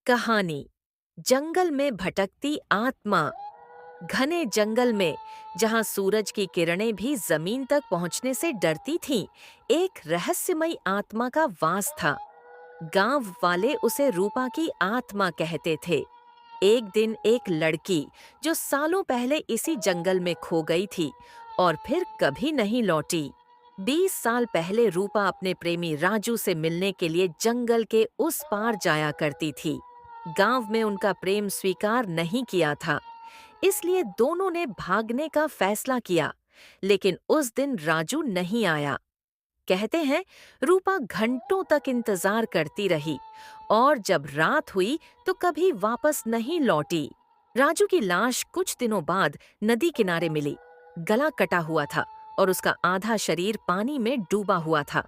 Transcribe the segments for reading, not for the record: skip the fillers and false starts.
कहानी। जंगल में भटकती आत्मा। घने जंगल में, जहां सूरज की किरणें भी जमीन तक पहुंचने से डरती थीं, एक रहस्यमयी आत्मा का वास था। गांव वाले उसे रूपा की आत्मा कहते थे। एक दिन एक लड़की, जो सालों पहले इसी जंगल में खो गई थी और फिर कभी नहीं लौटी। 20 साल पहले रूपा अपने प्रेमी राजू से मिलने के लिए जंगल के उस पार जाया करती थी। गांव में उनका प्रेम स्वीकार नहीं किया था, इसलिए दोनों ने भागने का फैसला किया। लेकिन उस दिन राजू नहीं आया। कहते हैं, रूपा घंटों तक इंतजार करती रही और जब रात हुई तो कभी वापस नहीं लौटी। राजू की लाश कुछ दिनों बाद नदी किनारे मिली। गला कटा हुआ था और उसका आधा शरीर पानी में डूबा हुआ था।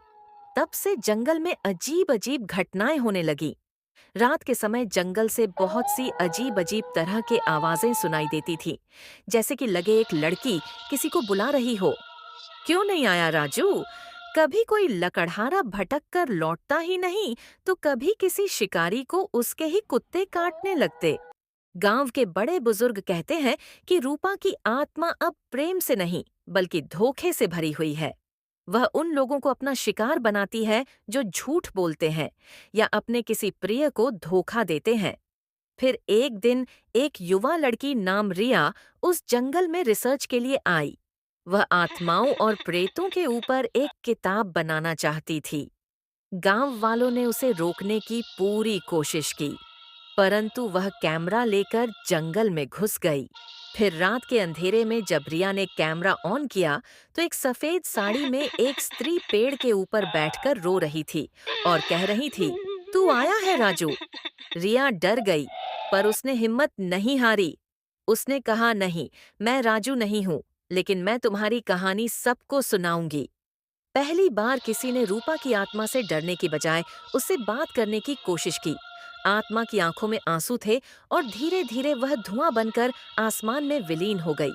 तब से जंगल में अजीब अजीब घटनाएं होने लगी। रात के समय जंगल से बहुत सी अजीब अजीब तरह के आवाजें सुनाई देती थी, जैसे कि लगे एक लड़की किसी को बुला रही हो। क्यों नहीं आया राजू? कभी कोई लकड़हारा भटक कर लौटता ही नहीं, तो कभी किसी शिकारी को उसके ही कुत्ते काटने लगते। गांव के बड़े बुजुर्ग कहते हैं कि रूपा की आत्मा अब प्रेम से नहीं, बल्कि धोखे से भरी हुई है। वह उन लोगों को अपना शिकार बनाती है जो झूठ बोलते हैं या अपने किसी प्रिय को धोखा देते हैं। फिर एक दिन एक युवा लड़की नाम रिया उस जंगल में रिसर्च के लिए आई। वह आत्माओं और प्रेतों के ऊपर एक किताब बनाना चाहती थी। गांव वालों ने उसे रोकने की पूरी कोशिश की, परंतु वह कैमरा लेकर जंगल में घुस गई। फिर रात के अंधेरे में जब रिया ने कैमरा ऑन किया, तो एक सफेद साड़ी में एक स्त्री पेड़ के ऊपर बैठकर रो रही थी और कह रही थी, "तू आया है राजू?" रिया डर गई, पर उसने हिम्मत नहीं हारी। उसने कहा, "नहीं, मैं राजू नहीं हूँ, लेकिन मैं तुम्हारी कहानी सबको सुनाऊंगी।" पहली बार किसी ने रूपा की आत्मा से डरने की बजाय उससे बात करने की कोशिश की। आत्मा की आंखों में आंसू थे और धीरे धीरे वह धुआं बनकर आसमान में विलीन हो गई।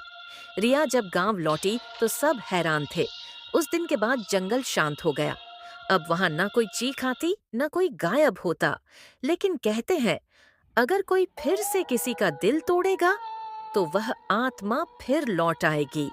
रिया जब गांव लौटी तो सब हैरान थे। उस दिन के बाद जंगल शांत हो गया। अब वहां न कोई चीख आती, न कोई गायब होता। लेकिन कहते हैं, अगर कोई फिर से किसी का दिल तोड़ेगा, तो वह आत्मा फिर लौट आएगी।